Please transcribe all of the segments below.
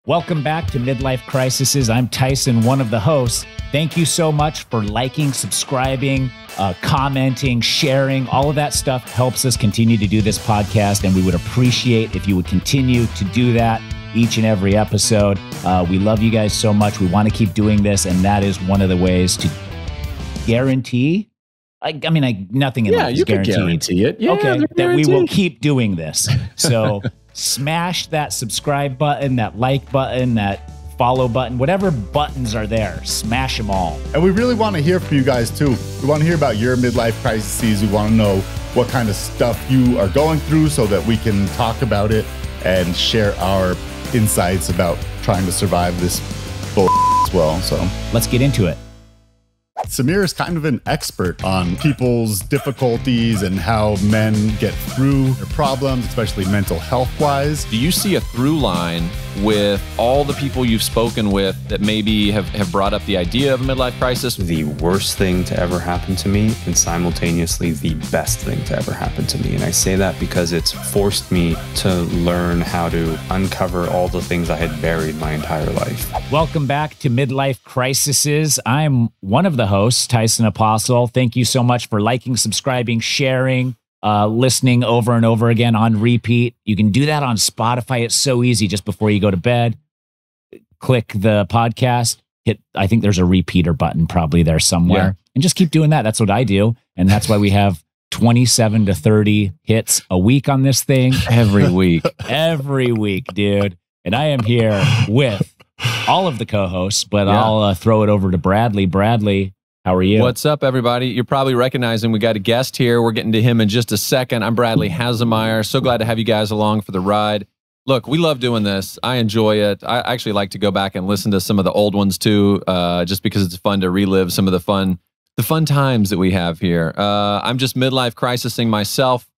Welcome back to Midlife Crisisses. I'm Tyson, one of the hosts. Thank you so much for liking, subscribing, commenting, sharing. All of that stuff helps us continue to do this podcast, and we would appreciate if you would continue to do that each and every episode. We love you guys so much. We want to keep doing this, and that is one of the ways to guarantee. Nothing in life is guaranteed. Guarantee it. Yeah, okay, that we will keep doing this. So smash that subscribe button, that like button, that follow button, whatever buttons are there, smash them all. And we really want to hear from you guys too. We want to hear about your midlife crises. We want to know what kind of stuff you are going through so that we can talk about it and share our insights about trying to survive this bull as well. So let's get into it. Samir is kind of an expert on people's difficulties and how men get through their problems, especially mental health wise. Do you see a through line with all the people you've spoken with that maybe have brought up the idea of a midlife crisis? The worst thing to ever happen to me and simultaneously the best thing to ever happen to me. And I say that because it's forced me to learn how to uncover all the things I had buried my entire life. Welcome back to Midlife Crisisses. I'm one of the hosts, Tyson Apostol. Thank you so much for liking, subscribing, sharing, listening over and over again on repeat. You can do that on Spotify. It's so easy. Just before you go to bed, click the podcast, hit, I think there's a repeater button probably there somewhere, and just keep doing that. That's what I do. And that's why we have 27 to 30 hits a week on this thing. Every week. Every week, dude. And I am here with all of the co-hosts, but I'll throw it over to Bradley. Bradley, how are you? What's up, everybody? You're probably recognizing we got a guest here. We're getting to him in just a second. I'm Bradley Hasemeyer. So glad to have you guys along for the ride. Look, we love doing this. I enjoy it. I actually like to go back and listen to some of the old ones too, just because it's fun to relive some of the fun times that we have here. I'm just midlife crisising myself,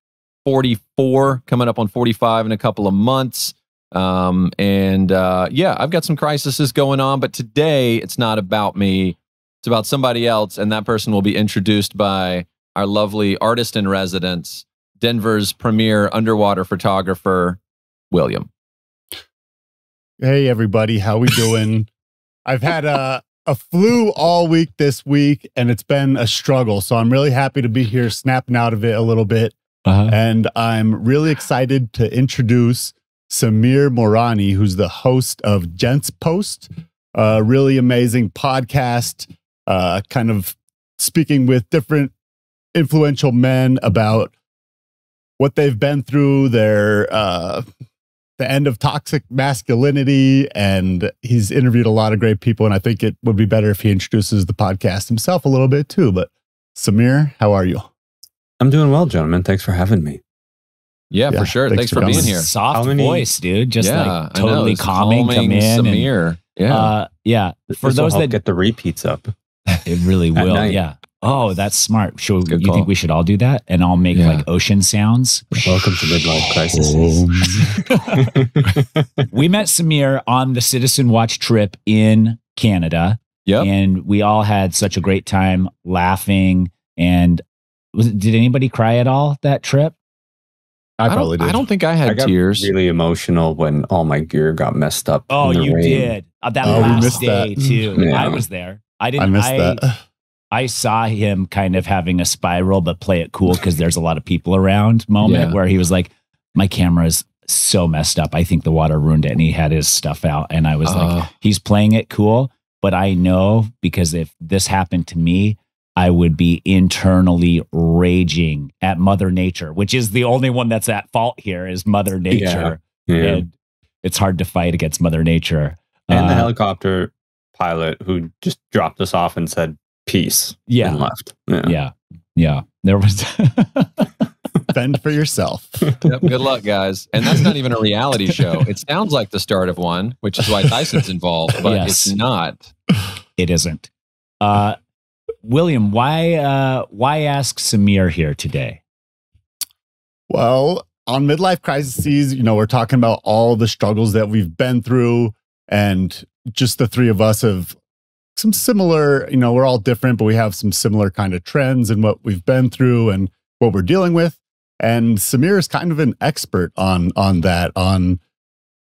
44, coming up on 45 in a couple of months. I've got some crises going on, but today it's not about me. It's about somebody else, and that person will be introduced by our lovely artist in residence, Denver's premier underwater photographer, William. Hey, everybody. How we doing? I've had a flu all week this week, and it's been a struggle. So I'm really happy to be here, snapping out of it a little bit. And I'm really excited to introduce Samir Mourani, who's the host of Gent's Post, a really amazing podcast, kind of speaking with different influential men about what they've been through, their the end of toxic masculinity, and he's interviewed a lot of great people, and I think it would be better if he introduces the podcast himself a little bit too. But Samir, how are you? I'm doing well, gentlemen. Thanks for having me. Yeah, for sure. Thanks for being here. Soft voice, dude. Just like totally calming. Come in. Samir. For those that get the repeats up, it really will. Yeah. Oh, that's smart. You think we should all do that? And I'll make like ocean sounds. Welcome to Midlife Crisis. We met Samir on the Citizen Watch trip in Canada. Yep. And we all had such a great time laughing. And did anybody cry at all that trip? I probably did. I don't think I had tears. Really emotional when all my gear got messed up. Oh, you rain. did. That last day too. Yeah. I was there. I missed that. I saw him kind of having a spiral, but play it cool because there's a lot of people around moment where he was like, my camera is so messed up. I think the water ruined it. And he had his stuff out. And I was like, he's playing it cool. But I know, because if this happened to me, I would be internally raging at Mother Nature, which is the only one that's at fault here, is Mother Nature. Yeah. And it's hard to fight against Mother Nature. And the helicopter pilot who just dropped us off and said, peace. Yeah. And left. Yeah. There was... Fend for yourself. Yep, good luck, guys. And that's not even a reality show. It sounds like the start of one, which is why Tyson's involved, but it's not. It isn't. William, why ask Samir here today? Well, on Midlife Crisisses, we're talking about all the struggles that we've been through, and just the three of us have some similar, we're all different, but we have some similar kind of trends in what we've been through and what we're dealing with. And Samir is kind of an expert on that, on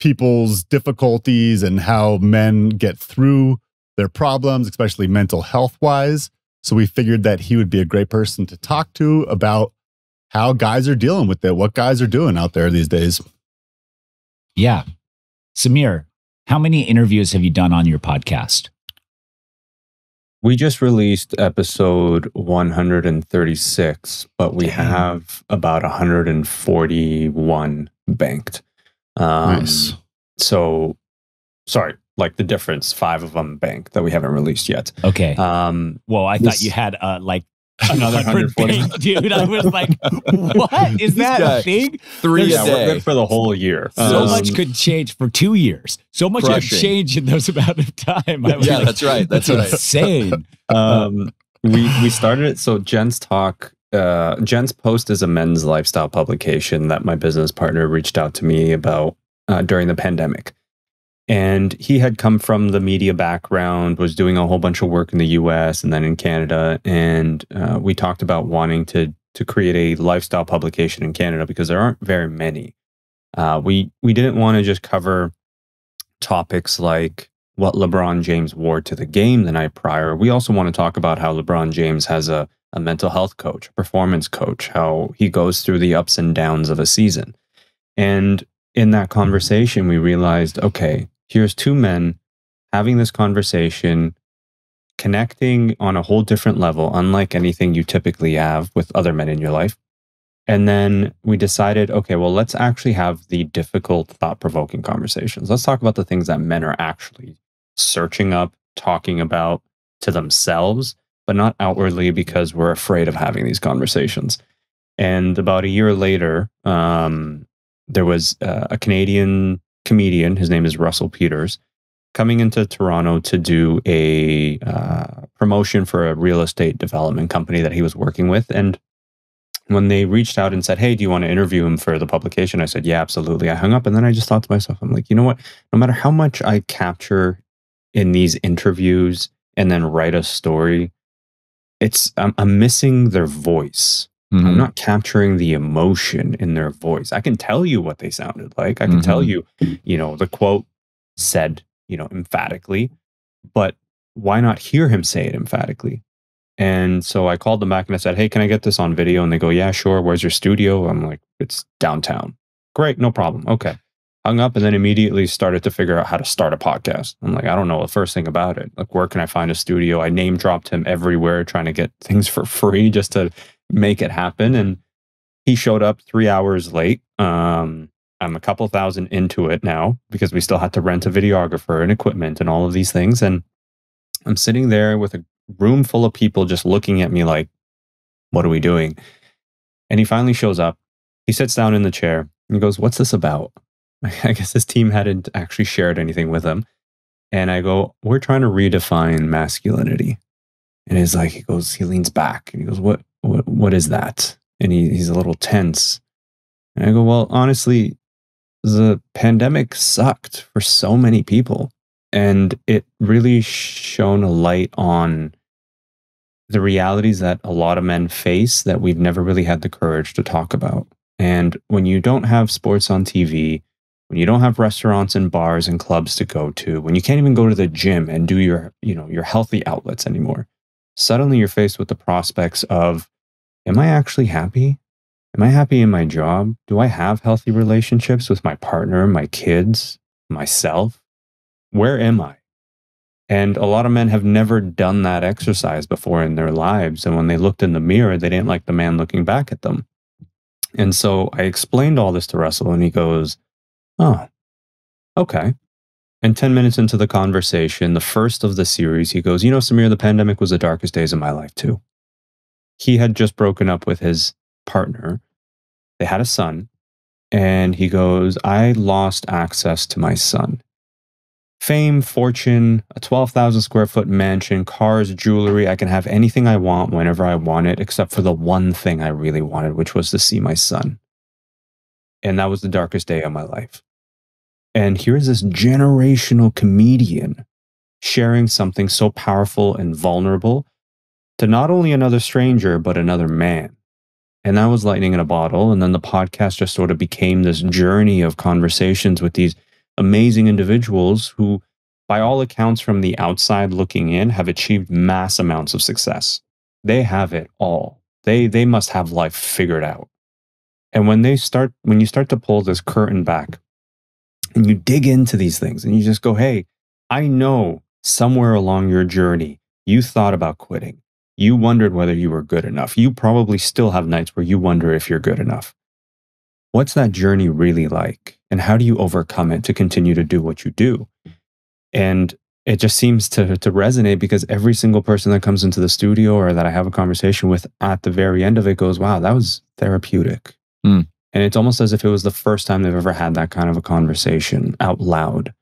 people's difficulties and how men get through their problems, especially mental health wise. So we figured that he would be a great person to talk to about how guys are dealing with it, what guys are doing out there these days. Yeah. Samir, how many interviews have you done on your podcast? We just released episode 136, but we have about 141 banked. Nice. So, sorry, like the difference, 5 of them banked that we haven't released yet. Okay. Well, I thought you had like another 140 banked, dude. I was like, what is that a thing? 3 a Yeah, we're day. good for the whole year. So much could change for 2 years. So much could change in those amount of time. I was Yeah, like, that's right. That's right. Insane. We started it. So Gent's Post is a men's lifestyle publication that my business partner reached out to me about during the pandemic. And he had come from the media background, was doing a whole bunch of work in the US and then in Canada. And we talked about wanting to create a lifestyle publication in Canada because there aren't very many. We didn't want to just cover topics like what LeBron James wore to the game the night prior. We also want to talk about how LeBron James has a mental health coach, a performance coach, how he goes through the ups and downs of a season. And in that conversation, we realized, okay, here's 2 men having this conversation, connecting on a whole different level, unlike anything you typically have with other men in your life. And then we decided, okay, well, let's actually have the difficult, thought-provoking conversations. Let's talk about the things that men are actually searching up, talking about to themselves, but not outwardly because we're afraid of having these conversations. And about a year later, there was a Canadian comedian, his name is Russell Peters, coming into Toronto to do a promotion for a real estate development company that he was working with. And when they reached out and said, hey, do you want to interview him for the publication? I said, yeah, absolutely. I hung up. And then I just thought to myself, I'm like, you know what? No matter how much I capture in these interviews and then write a story, I'm missing their voice. Mm-hmm. I'm not capturing the emotion in their voice. I can tell you what they sounded like. I can tell you, the quote said, emphatically, but why not hear him say it emphatically? And so I called them back and I said, hey, can I get this on video? And they go, yeah, sure. Where's your studio? I'm like, it's downtown. Great. No problem. Okay. Hung up and then immediately started to figure out how to start a podcast. I'm like, I don't know the first thing about it. Like, where can I find a studio? I name dropped him everywhere, trying to get things for free just to make it happen. And he showed up 3 hours late. I'm a couple thousand into it now because we still had to rent a videographer and equipment and all of these things. And I'm sitting there with a room full of people just looking at me like, what are we doing? And he finally shows up. He sits down in the chair and he goes, what's this about? I guess his team hadn't actually shared anything with him. And I go, we're trying to redefine masculinity. And he's like, he leans back and he goes, what is that? And he's a little tense. And I go, well, honestly, the pandemic sucked for so many people. And it really shone a light on the realities that a lot of men face that we've never really had the courage to talk about. And when you don't have sports on TV, when you don't have restaurants and bars and clubs to go to, when you can't even go to the gym and do your healthy outlets anymore, suddenly you're faced with the prospects of, am I actually happy? Am I happy in my job? Do I have healthy relationships with my partner, my kids, myself? Where am I? And a lot of men have never done that exercise before in their lives. And when they looked in the mirror, they didn't like the man looking back at them. And so I explained all this to Russell and he goes, oh, okay. And 10 minutes into the conversation, the first of the series, he goes, Samir, the pandemic was the darkest days of my life too. He had just broken up with his partner. They had a son. And he goes, I lost access to my son. Fame, fortune, a 12,000 square foot mansion, cars, jewelry. I can have anything I want whenever I want it, except for the one thing I really wanted, which was to see my son. And that was the darkest day of my life. And here's this generational comedian sharing something so powerful and vulnerable to not only another stranger, but another man. And that was lightning in a bottle. And then the podcast just sort of became this journey of conversations with these amazing individuals who, by all accounts from the outside looking in, have achieved mass amounts of success. They have it all. They must have life figured out. And when you start to pull this curtain back and you dig into these things and you just go, hey, I know somewhere along your journey, you thought about quitting. You wondered whether you were good enough. You probably still have nights where you wonder if you're good enough. What's that journey really like? And how do you overcome it to continue to do what you do? And it just seems to resonate, because every single person that comes into the studio or that I have a conversation with at the very end of it goes, wow, that was therapeutic. And it's almost as if it was the first time they've ever had that kind of a conversation out loud.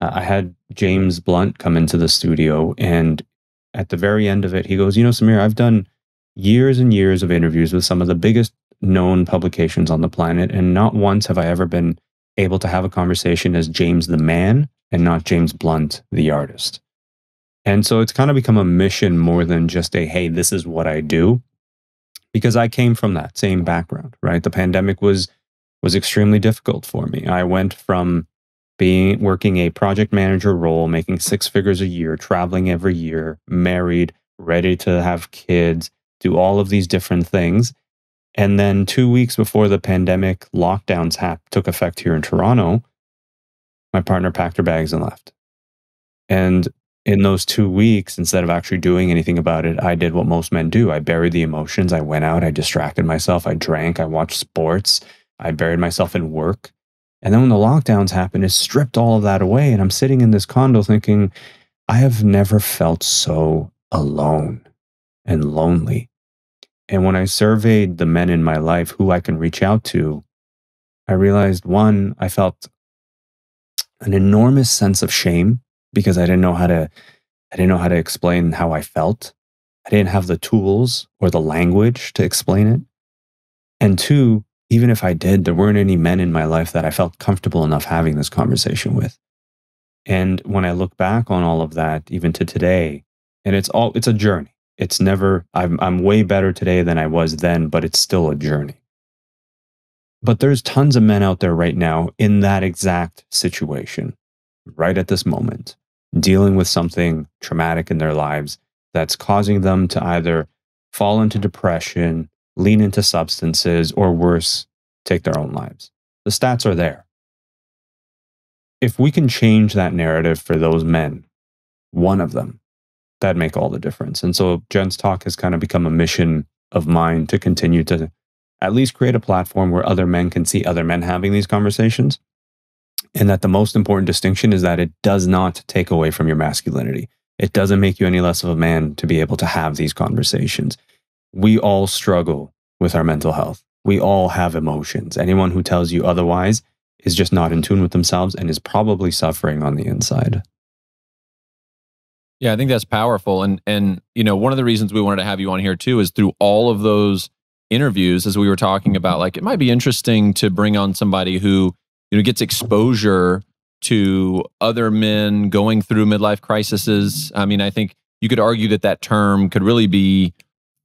I had James Blunt come into the studio, and at the very end of it, he goes, Samir, I've done years and years of interviews with some of the biggest known publications on the planet, and not once have I ever been able to have a conversation as James the man and not James Blunt the artist. And so it's kind of become a mission more than just a, hey, this is what I do. Because I came from that same background, right? The pandemic was extremely difficult for me. I went from working a project manager role, making 6 figures a year, traveling every year, married, ready to have kids, do all of these different things. And then 2 weeks before the pandemic lockdowns took effect here in Toronto, my partner packed her bags and left. And in those 2 weeks, instead of actually doing anything about it, I did what most men do. I buried the emotions. I went out, I distracted myself, I drank, I watched sports, I buried myself in work. And then when the lockdowns happened, it stripped all of that away. And I'm sitting in this condo thinking, I have never felt so alone and lonely. And when I surveyed the men in my life who I can reach out to, I realized, one, I felt an enormous sense of shame because I didn't know how to explain how I felt. I didn't have the tools or the language to explain it. And two, even if I did, there weren't any men in my life that I felt comfortable enough having this conversation with. And when I look back on all of that, even to today, and it's a journey. It's never, I'm way better today than I was then, but it's still a journey. But there's tons of men out there right now in that exact situation, right at this moment, dealing with something traumatic in their lives that's causing them to either fall into depression, lean into substances, or worse, take their own lives. The stats are there. If we can change that narrative for those men, one of them, that'd make all the difference. And so Gent's Talk has kind of become a mission of mine to continue to at least create a platform where other men can see other men having these conversations. And that the most important distinction is that it does not take away from your masculinity. It doesn't make you any less of a man to be able to have these conversations. We all struggle with our mental health. We all have emotions. Anyone who tells you otherwise is just not in tune with themselves and is probably suffering on the inside. Yeah, I think that's powerful. And one of the reasons we wanted to have you on here too is through all of those interviews, as we were talking about, like, it might be interesting to bring on somebody who, gets exposure to other men going through midlife crises. I mean, I think you could argue that term could really be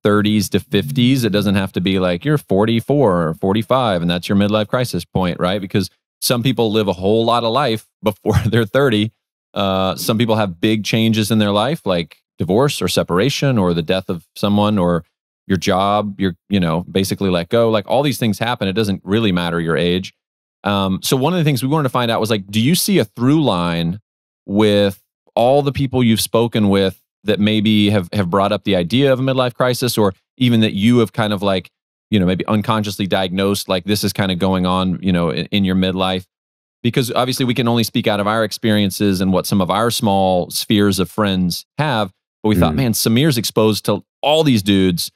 30s to 50s. It doesn't have to be like you're 44 or 45 and that's your midlife crisis point, right? Because some people live a whole lot of life before they're 30. Some people have big changes in their life, like divorce or separation or the death of someone or your job, you're, basically let go. Like, all these things happen. It doesn't really matter your age. So one of the things we wanted to find out was, like, do you see a through line with all the people you've spoken with that maybe have brought up the idea of a midlife crisis, or even that you have kind of like, maybe unconsciously diagnosed, like, this is kind of going on, in your midlife? Because obviously we can only speak out of our experiences and what some of our small spheres of friends have. But we thought, man, Samir's exposed to all these dudes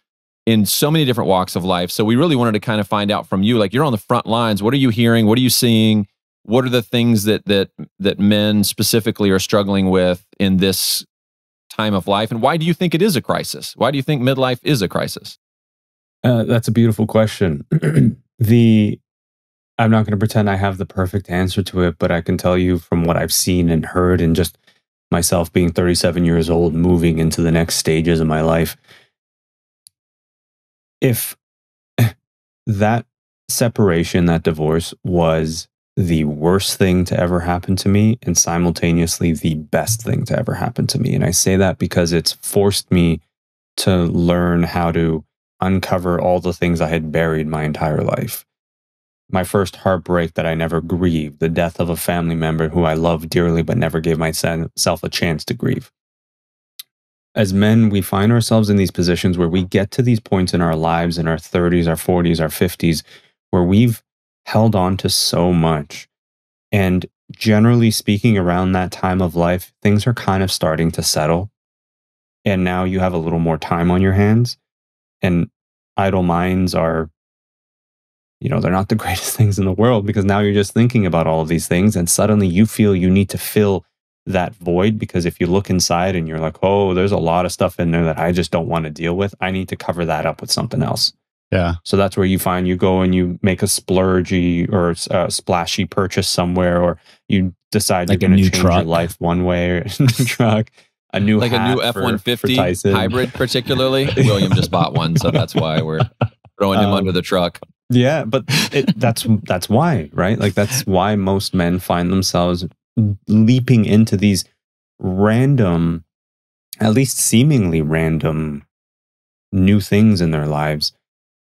in so many different walks of life. So we really wanted to kind of find out from you, like, you're on the front lines. What are you hearing? What are you seeing? What are the things that men specifically are struggling with in this time of life? And why do you think it is a crisis? Why do you think midlife is a crisis? That's a beautiful question. I'm not going to pretend I have the perfect answer to it, but I can tell you from what I've seen and heard, and just myself being 37 years old, moving into the next stages of my life. If that separation, that divorce was the worst thing to ever happen to me and simultaneously the best thing to ever happen to me. And I say that because it's forced me to learn how to uncover all the things I had buried my entire life. My first heartbreak that I never grieved, the death of a family member who I loved dearly but never gave myself a chance to grieve. As men, we find ourselves in these positions where we get to these points in our lives, in our 30s, our 40s, our 50s, where we've held on to so much. And generally speaking, around that time of life, things are kind of starting to settle. And now you have a little more time on your hands. And idle minds are, they're not the greatest things in the world, because now you're just thinking about all of these things. And suddenly you feel you need to fill that void, because if you look inside and you're like, oh, there's a lot of stuff in there that I just don't want to deal with, I need to cover that up with something else. Yeah. So that's where you find you go and you make a splurgy or a splashy purchase somewhere, or you decide like you're going to change truck. your life one way, or a new truck, a new like hat a new F-150 hybrid, particularly. William just bought one, so that's why we're throwing him under the truck. Yeah, but that's why, right? Like that's why most men find themselves leaping into these random, at least seemingly random, new things in their lives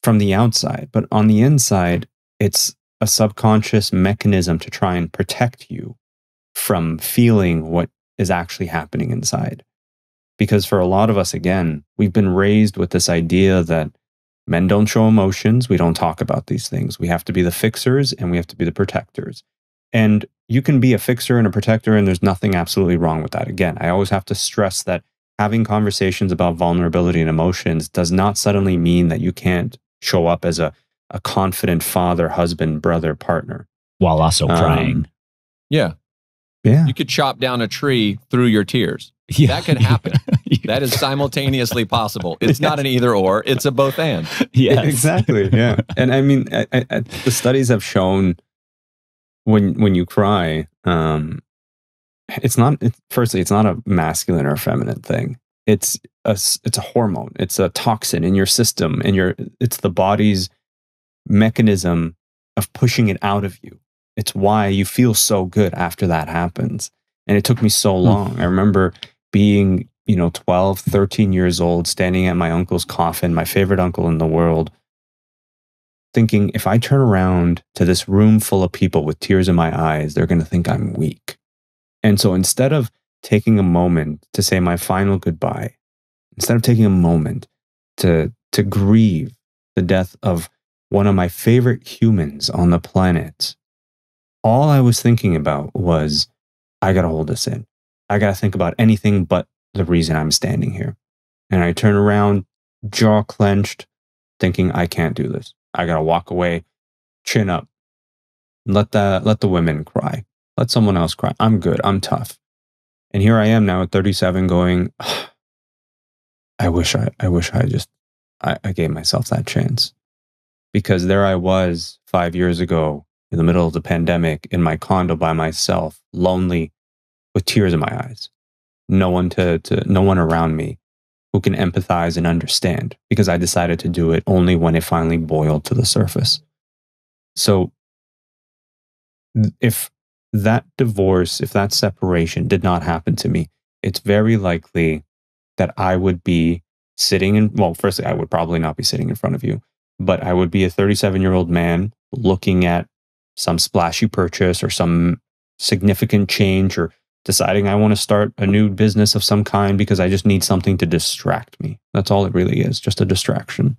from the outside. But on the inside, it's a subconscious mechanism to try and protect you from feeling what is actually happening inside. Because for a lot of us, again, we've been raised with this idea that men don't show emotions. We don't talk about these things. We have to be the fixers and we have to be the protectors. And you can be a fixer and a protector, and there's nothing absolutely wrong with that. Again, I always have to stress that having conversations about vulnerability and emotions does not suddenly mean that you can't show up as a confident father, husband, brother, partner. While also crying. Yeah. You could chop down a tree through your tears. Yeah. That could happen. That is simultaneously possible. It's not an either or, it's a both and. Yeah, exactly. Yeah. And I mean, the studies have shown when you cry, it's not a masculine or a feminine thing. It's a hormone. It's a toxin in your system, and it's the body's mechanism of pushing it out of you. It's why you feel so good after that happens. And it took me so long. I remember being, 12, 13 years old, standing at my uncle's coffin, my favorite uncle in the world, thinking, if I turn around to this room full of people with tears in my eyes, they're going to think I'm weak. And so instead of taking a moment to say my final goodbye, instead of taking a moment to grieve the death of one of my favorite humans on the planet, all I was thinking about was, I got to hold this in. I got to think about anything but the reason I'm standing here. And I turn around, jaw clenched, thinking, I can't do this. I got to walk away, chin up, let the women cry. Let someone else cry. I'm good. I'm tough. And here I am now at 37 going, I wish I gave myself that chance. Because there I was 5 years ago in the middle of the pandemic in my condo by myself, lonely, with tears in my eyes. No one around me who can empathize and understand, because I decided to do it only when it finally boiled to the surface. So if that divorce, if that separation did not happen to me, it's very likely that I would be firstly, I would probably not be sitting in front of you, but I would be a 37-year-old man looking at some splashy purchase or some significant change, or deciding I want to start a new business of some kind because I just need something to distract me. That's all it really is, just a distraction.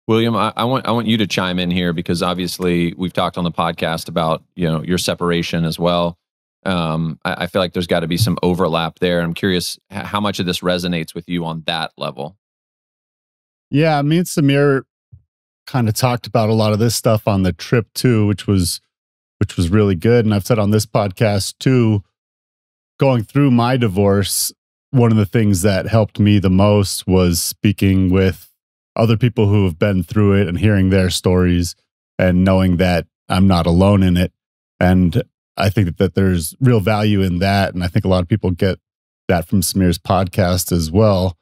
William, I want you to chime in here, because obviously we've talked on the podcast about, your separation as well. I feel like there's got to be some overlap there. I'm curious how much of this resonates with you on that level. Yeah, me and Samir kind of talked about a lot of this stuff on the trip too, which was really good. And I've said on this podcast too, going through my divorce, one of the things that helped me the most was speaking with other people who have been through it and hearing their stories and knowing that I'm not alone in it. And I think that there's real value in that. And I think a lot of people get that from Samir's podcast as well.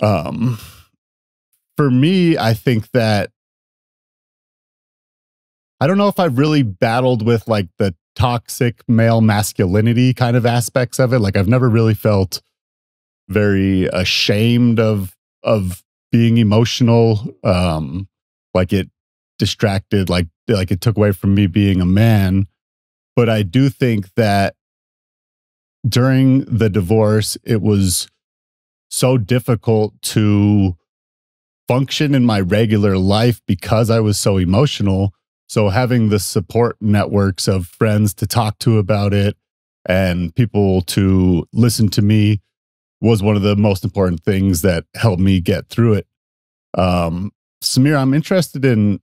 For me, I think that I don't know if I've really battled with like the toxic male masculinity kind of aspects of it. Like I've never really felt very ashamed of being emotional. Like it distracted, like it took away from me being a man. But I do think that during the divorce, it was so difficult to function in my regular life because I was so emotional. So having the support networks of friends to talk to about it and people to listen to me was one of the most important things that helped me get through it. Samir, I'm interested in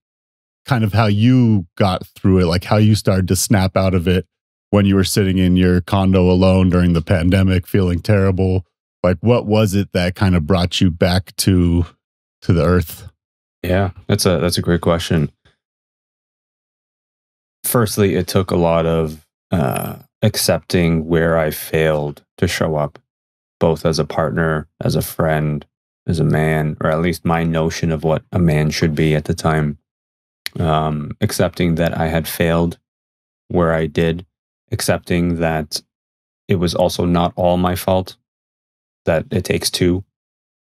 kind of how you got through it, like how you started to snap out of it when you were sitting in your condo alone during the pandemic, feeling terrible. Like, what was it that kind of brought you back to the earth? Yeah, that's a great question. Firstly, it took a lot of accepting where I failed to show up, both as a partner, as a friend, as a man, or at least my notion of what a man should be at the time. Accepting that I had failed where I did, accepting that it was also not all my fault, that it takes two.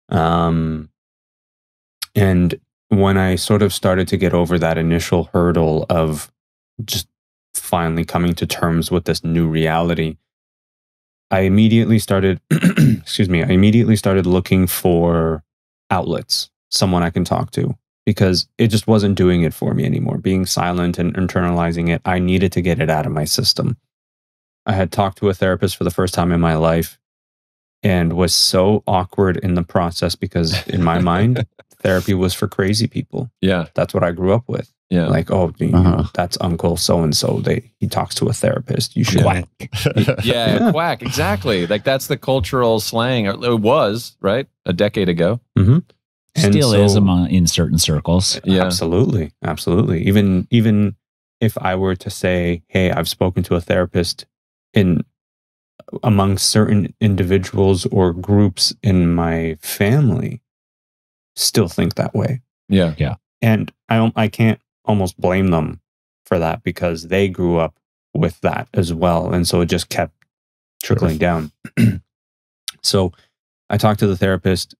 And when I sort of started to get over that initial hurdle of just finally coming to terms with this new reality, I immediately started, I immediately started looking for outlets, someone I can talk to, because it just wasn't doing it for me anymore. Being silent and internalizing it, I needed to get it out of my system. I had talked to a therapist for the first time in my life and was so awkward in the process because in my mind, therapy was for crazy people. Yeah. That's what I grew up with. Yeah. Like, oh, you know, that's Uncle so-and-so. He talks to a therapist. You should. Quack. Yeah, quack. Exactly. Like that's the cultural slang. It was, right? A decade ago. Mm-hmm. Still is in certain circles. Yeah. Absolutely. Absolutely. Even if I were to say, hey, I've spoken to a therapist among certain individuals or groups in my family, still think that way. Yeah. Yeah. And I can't almost blame them for that because they grew up with that as well. And so it just kept trickling down. So I talked to the therapist,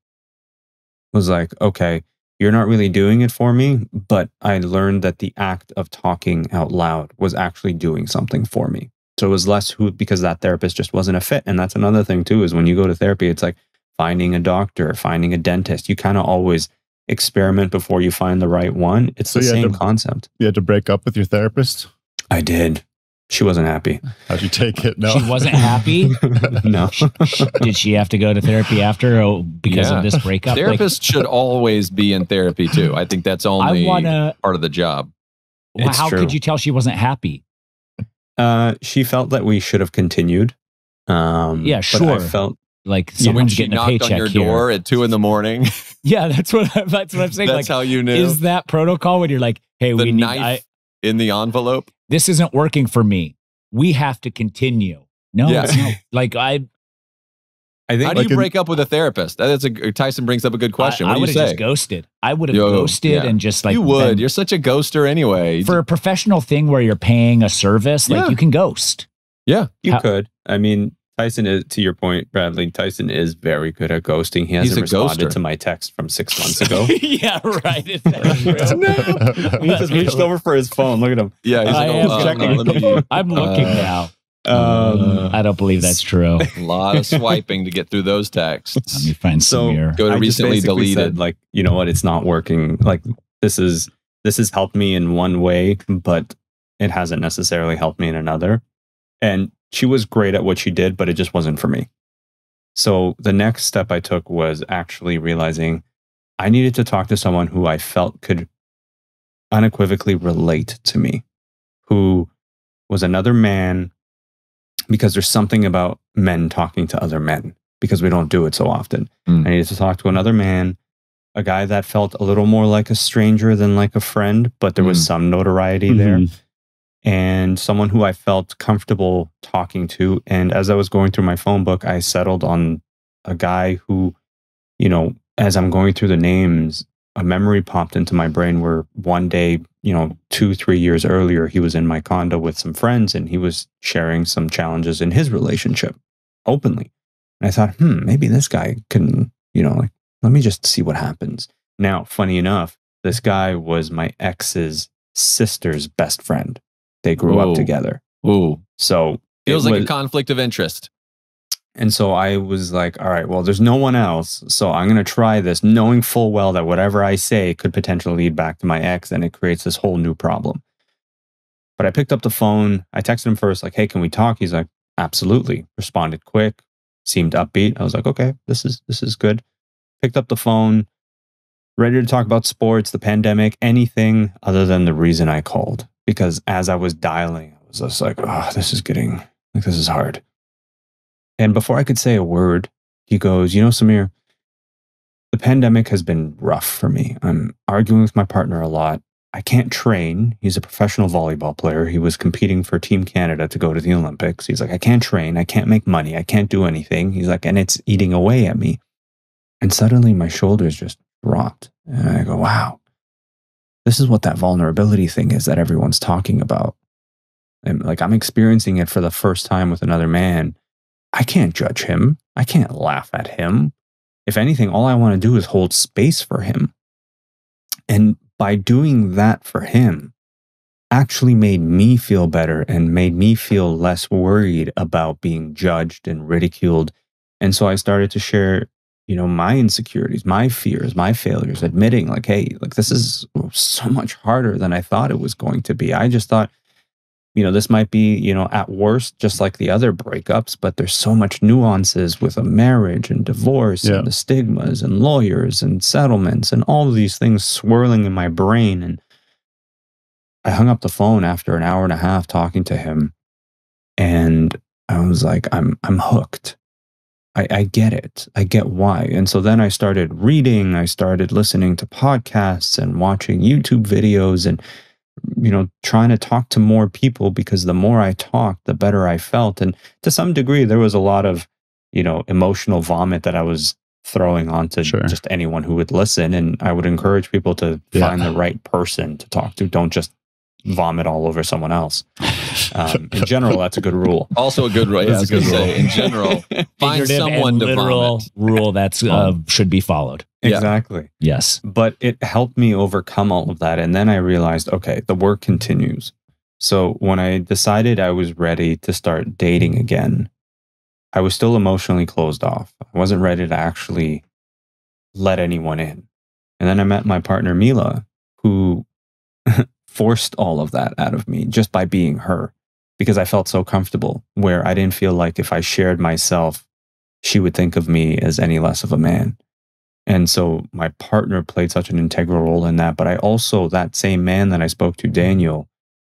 was like, okay, you're not really doing it for me, but I learned that the act of talking out loud was actually doing something for me. So it was less because that therapist just wasn't a fit. And that's another thing too, is when you go to therapy, it's like finding a doctor, finding a dentist. You kind of always experiment before you find the right one. It's the same concept. You had to break up with your therapist? I did. She wasn't happy. How'd you take it? No. She wasn't happy? No. Did she have to go to therapy after because of this breakup? Therapists should always be in therapy too. I think that's only part of the job. Well, how could you tell she wasn't happy? She felt that we should have continued. Yeah, sure. But I felt like someone's getting a paycheck on your here. door at 2 a.m. Yeah, that's what I'm saying. That's like, how you knew. Is that protocol when you're like, hey, the knife in the envelope? This isn't working for me. We have to continue. No, it's not. Like I think. How do you break up with a therapist? Tyson brings up a good question. What do you say? I would have just ghosted. I would have ghosted and just like you would. You're such a ghoster anyway. For a professional thing where you're paying a service, like you can ghost. Yeah, you could. I mean, Tyson is, to your point, Bradley, Tyson is very good at ghosting. He hasn't responded to my text from 6 months ago. Yeah, right. He just reached over for his phone. Look at him. Yeah, he's checking. I'm looking now. I don't believe that's true. A lot of swiping to get through those texts. Let me find Samir. Go to recently deleted. Said, like, you know what? It's not working. Like this has helped me in one way, but it hasn't necessarily helped me in another. And she was great at what she did, but it just wasn't for me. So the next step I took was actually realizing I needed to talk to someone who I felt could unequivocally relate to me, who was another man, because there's something about men talking to other men, because we don't do it so often. I needed to talk to another man, a guy that felt a little more like a stranger than like a friend, but there was some notoriety there. And someone who I felt comfortable talking to. And as I was going through my phone book, I settled on a guy who, you know, as I'm going through the names, a memory popped into my brain where one day 2-3 years earlier, he was in my condo with some friends and he was sharing some challenges in his relationship openly. And I thought, maybe this guy can, let me just see what happens. Now, funny enough, this guy was my ex's sister's best friend. They grew up together. Ooh. So feels like a conflict of interest. And so I was like, all right, well, there's no one else. So I'm going to try this, knowing full well that whatever I say could potentially lead back to my ex, and it creates this whole new problem. But I picked up the phone. I texted him first, like, hey, can we talk? He's like, absolutely. Responded quick, seemed upbeat. I was like, okay, this is good. Picked up the phone, ready to talk about sports, the pandemic, anything other than the reason I called. Because as I was dialing, I was just like, oh, this is hard. And before I could say a word, he goes, Samir, the pandemic has been rough for me. I'm arguing with my partner a lot. I can't train. He's a professional volleyball player. He was competing for Team Canada to go to the Olympics. He's like, I can't train. I can't make money. I can't do anything. He's like, and it's eating away at me. And suddenly my shoulders just dropped. And I go, wow, this is what that vulnerability thing is that everyone's talking about. And like, I'm experiencing it for the first time with another man. I can't judge him. I can't laugh at him. If anything, all I want to do is hold space for him. And by doing that for him, actually made me feel better and made me feel less worried about being judged and ridiculed. And so I started to share, my insecurities, my fears, my failures, admitting like, hey, like this is so much harder than I thought it was going to be. I just thought, this might be, at worst, just like the other breakups, but there's so much nuances with a marriage and divorce and the stigmas and lawyers and settlements and all of these things swirling in my brain. And I hung up the phone after an hour and a half talking to him. And I was like, I'm hooked. I get it. I get why. And so then I started reading, I started listening to podcasts and watching YouTube videos and trying to talk to more people, because the more I talked, the better I felt. And to some degree, there was a lot of, emotional vomit that I was throwing onto just anyone who would listen. And I would encourage people to find the right person to talk to. Don't just vomit all over someone else. In general, that's a good rule. Also a good rule. Yeah, I was going to say, in general, find someone to vomit. Rule that's should be followed. Exactly. Yes. But it helped me overcome all of that. And then I realized, okay, the work continues. So when I decided I was ready to start dating again, I was still emotionally closed off. I wasn't ready to actually let anyone in. And then I met my partner, Mila, who forced all of that out of me just by being her, because I felt so comfortable, where I didn't feel like if I shared myself, she would think of me as any less of a man. And so my partner played such an integral role in that. But I also, that same man that I spoke to, Daniel,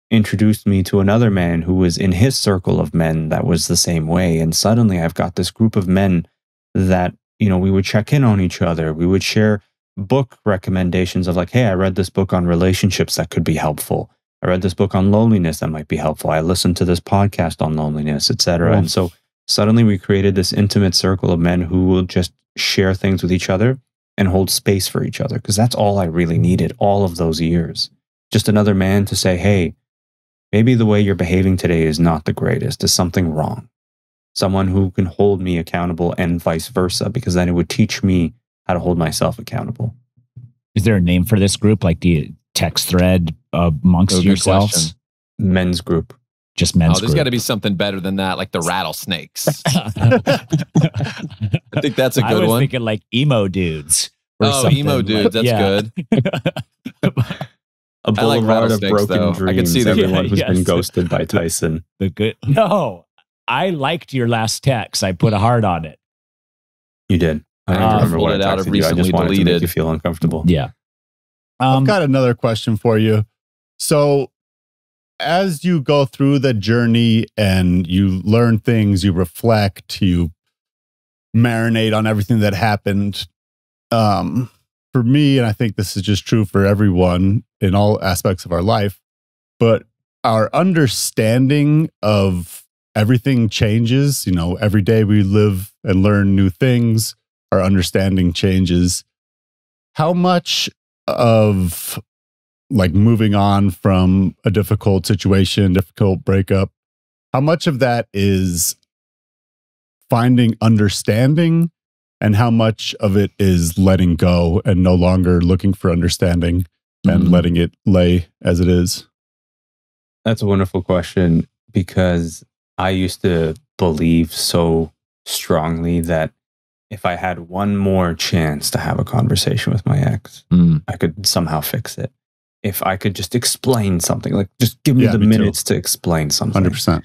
introduced me to another man who was in his circle of men that was the same way. And suddenly I've got this group of men that, we would check in on each other. We would share book recommendations of like, hey, I read this book on relationships that could be helpful. I read this book on loneliness that might be helpful. I listened to this podcast on loneliness, etc. Well, and so suddenly we created this intimate circle of men who will just share things with each other and hold space for each other, because that's all I really needed all of those years. Just another man to say, hey, maybe the way you're behaving today is not the greatest. Is something wrong? Someone who can hold me accountable and vice versa, because then it would teach me how to hold myself accountable. Is there a name for this group? Like, do you text thread amongst yourselves? Men's group. Just men's there's group. got to be something better than that, like the rattlesnakes. I think that's a good one. I was thinking like emo dudes. Emo dudes. That's good. A boulevard of broken dreams. I can see that. Everyone who's been ghosted by Tyson. No, I liked your last text. I put a heart on it. You did. I don't remember what I texted you. I just wanted to make you feel uncomfortable. Yeah. I've got another question for you. So, as you go through the journey and you learn things, you reflect, you marinate on everything that happened. For me, and I think this is just true for everyone in all aspects of our life, but our understanding of everything changes. Every day we live and learn new things. Our understanding changes. How much of like moving on from a difficult situation, difficult breakup, how much of that is finding understanding and how much of it is letting go and no longer looking for understanding and letting it lay as it is? That's a wonderful question, because I used to believe so strongly that if I had one more chance to have a conversation with my ex, I could somehow fix it. If I could just explain something, like just give me the minutes to explain something. 100%.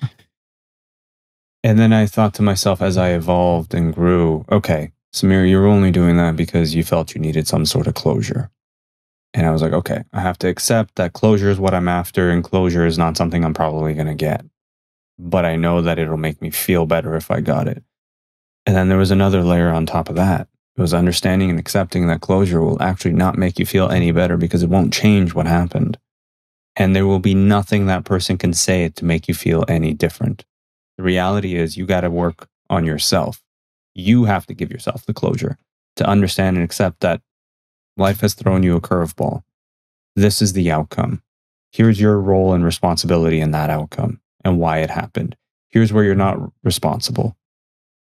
And then I thought to myself as I evolved and grew, okay, Samir, you're only doing that because you felt you needed some sort of closure. And I was like, okay, I have to accept that closure is what I'm after, and closure is not something I'm probably going to get. But I know that it'll make me feel better if I got it. And then there was another layer on top of that. It was understanding and accepting that closure will actually not make you feel any better because it won't change what happened. And there will be nothing that person can say to make you feel any different. The reality is you got to work on yourself. You have to give yourself the closure to understand and accept that life has thrown you a curveball. This is the outcome. Here's your role and responsibility in that outcome and why it happened. Here's where you're not responsible.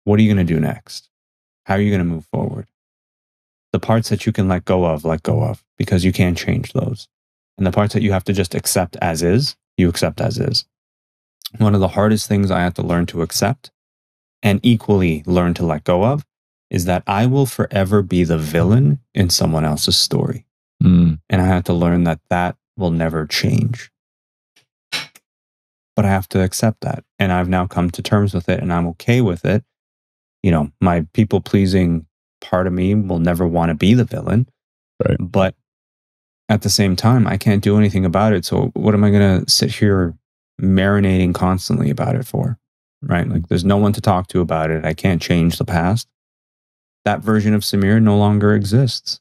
What are you going to do next? How are you going to move forward? The parts that you can let go of, because you can't change those. And the parts that you have to just accept as is, you accept as is. One of the hardest things I had to learn to accept and equally learn to let go of is that I will forever be the villain in someone else's story. And I had to learn that that will never change. But I have to accept that. And I've now come to terms with it, and I'm okay with it. You know, my people-pleasing part of me will never want to be the villain. Right. But at the same time, I can't do anything about it. So what am I going to sit here marinating constantly about it for? Right? Like, there's no one to talk to about it. I can't change the past. That version of Samir no longer exists.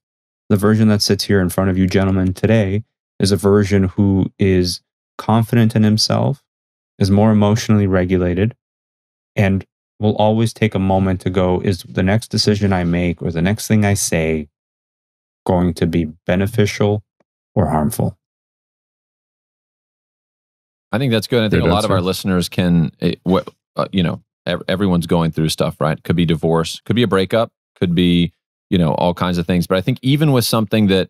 The version that sits here in front of you gentlemen today is a version who is confident in himself, is more emotionally regulated, and will always take a moment to go, is the next decision I make or the next thing I say going to be beneficial or harmful? I think that's good. I think a lot of our listeners can, everyone's going through stuff, right? Could be divorce, could be a breakup, could be, all kinds of things. But I think even with something that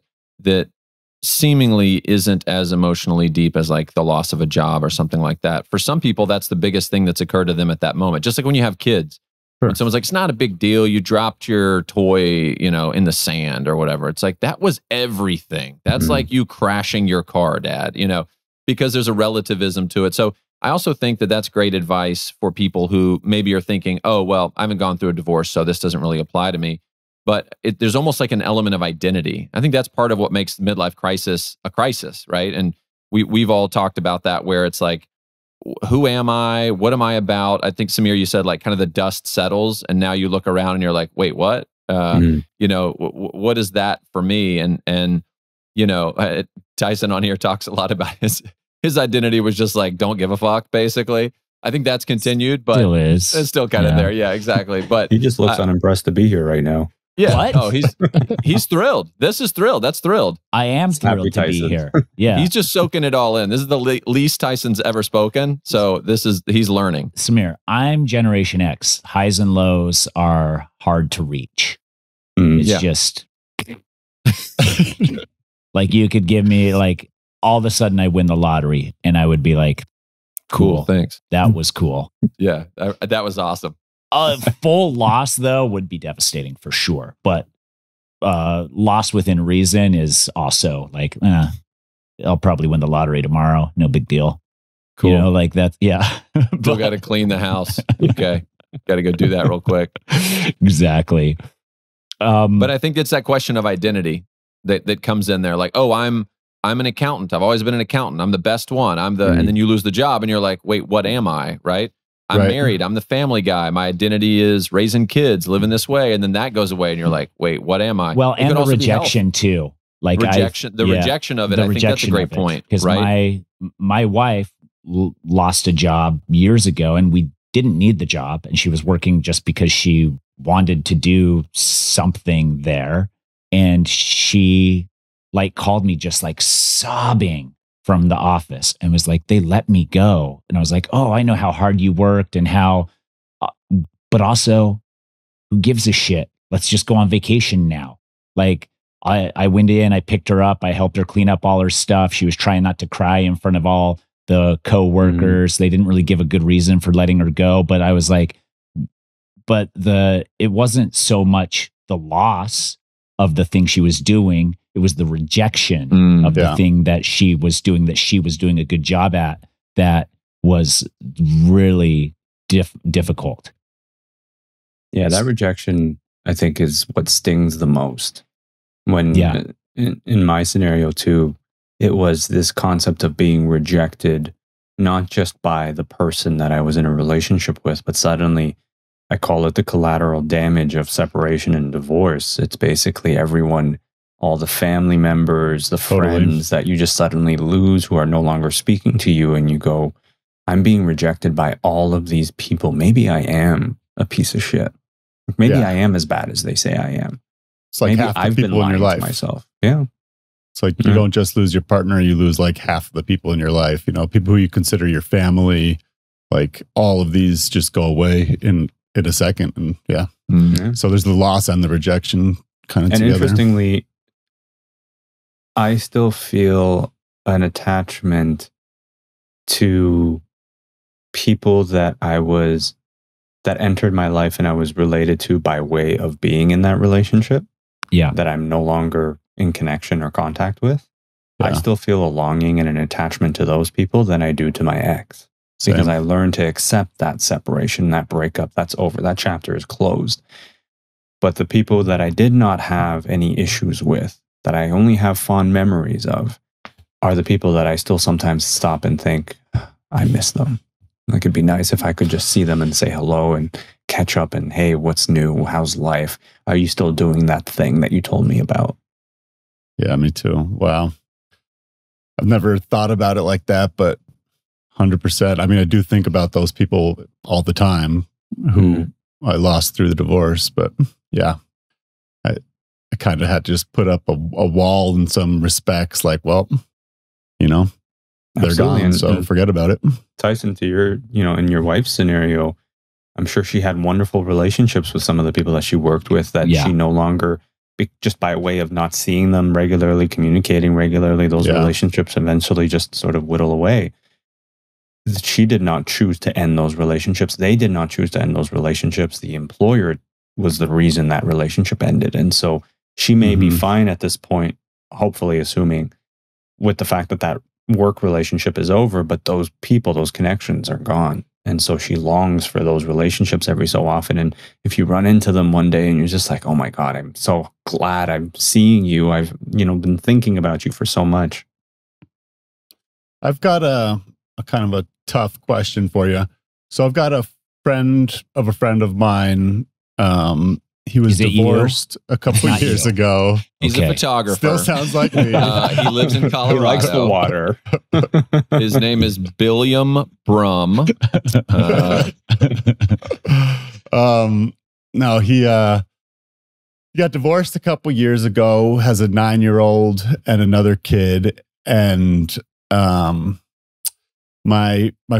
seemingly isn't as emotionally deep as like the loss of a job or something like that, for some people, that's the biggest thing that's occurred to them at that moment. Just like when you have kids, when someone's like, it's not a big deal. You dropped your toy, in the sand or whatever. It's like, that was everything. That's like you crashing your car, Dad, because there's a relativism to it. So I also think that that's great advice for people who maybe are thinking, oh, well, I haven't gone through a divorce, so this doesn't really apply to me. But there's almost like an element of identity. I think that's part of what makes the midlife crisis a crisis, right? And we've all talked about that, where it's like, who am I? What am I about? I think, Samir, you said like kind of the dust settles, and now you look around and you're like, wait, what? What is that for me? And Tyson on here talks a lot about his identity was just like, don't give a fuck, basically. I think that's continued, but it's still kind of there. Yeah, exactly. But he just looks unimpressed to be here right now. Yeah. What? Oh, he's thrilled. This is thrilled. That's thrilled. I am thrilled to be here. Yeah. He's just soaking it all in. This is the least Tyson's ever spoken. So he's learning. Samir, I'm Generation X. Highs and lows are hard to reach. It's just like, you could give me like, all of a sudden I win the lottery and I would be like, cool. Thanks. That was cool. Yeah. That was awesome. A full loss, though, would be devastating for sure. But loss within reason is also like, I'll probably win the lottery tomorrow. No big deal. Cool. Like that. Yeah. Still got to clean the house. Okay. Got to go do that real quick. Exactly. But I think it's that question of identity that comes in there. Like, oh, I'm an accountant. I've always been an accountant. I'm the best one. and then you lose the job and you're like, wait, what am I? Right. I'm married. I'm the family guy. My identity is raising kids, living this way. And then that goes away and you're like, wait, what am I? Well, and the rejection too. Like rejection of it. I think that's a great point. Because my wife lost a job years ago and we didn't need the job. And she was working just because she wanted to do something there. And she like called me just like sobbing from the office and was like, they let me go. And I was like, oh, I know how hard you worked and how, but also who gives a shit? Let's just go on vacation now. Like I went in, I picked her up, I helped her clean up all her stuff. She was trying not to cry in front of all the co-workers. They didn't really give a good reason for letting her go, but I was like, it wasn't so much the loss of the thing she was doing. It was the rejection of the thing that she was doing a good job at that was really difficult. Yeah, that rejection, I think, is what stings the most. When in my scenario too, it was this concept of being rejected, not just by the person that I was in a relationship with, but suddenly I call it the collateral damage of separation and divorce. It's basically everyone, all the family members, the friends that you just suddenly lose who are no longer speaking to you. And you go, I'm being rejected by all of these people. Maybe I am a piece of shit. Maybe I am as bad as they say I am. It's like maybe half the I've people been in your lying life. to myself. Yeah. It's like you don't just lose your partner, you lose like half the people in your life. You know, people who you consider your family, like all of these just go away in a second. And so there's the loss and the rejection kind of together. Interestingly, I still feel an attachment to people that entered my life and I was related to by way of being in that relationship. Yeah. That I'm no longer in connection or contact with. Yeah. I still feel a longing and an attachment to those people than I do to my ex. Same. Because I learned to accept that separation, that breakup, that's over. That chapter is closed. But the people that I did not have any issues with, that I only have fond memories of, are the people that I still sometimes stop and think, I miss them. Like, it'd be nice if I could just see them and say hello and catch up and, hey, what's new? How's life? Are you still doing that thing that you told me about? Yeah, me too. Wow. I've never thought about it like that, but 100%. I mean, I do think about those people all the time who I lost through the divorce, but yeah, I kind of had to just put up a wall in some respects, like, well, you know, they're gone, so forget about it. Tyson, to your, in your wife's scenario, I'm sure she had wonderful relationships with some of the people that she worked with that she no longer, just by way of not seeing them regularly, communicating regularly, those relationships eventually just sort of whittle away. She did not choose to end those relationships. They did not choose to end those relationships. The employer was the reason that relationship ended. And so she may be fine at this point, hopefully assuming with the fact that work relationship is over, but those people, those connections are gone. And so she longs for those relationships every so often. And if you run into them one day and you're just like, oh my God, I'm so glad I'm seeing you. I've, been thinking about you for so much. I've got a kind of a tough question for you. So I've got a friend of mine. He was divorced a couple of years ago. He's a photographer. Still sounds like me. He lives in Colorado. He likes the water. His name is William Drumm. No, he got divorced a couple years ago, has a 9-year-old and another kid. And my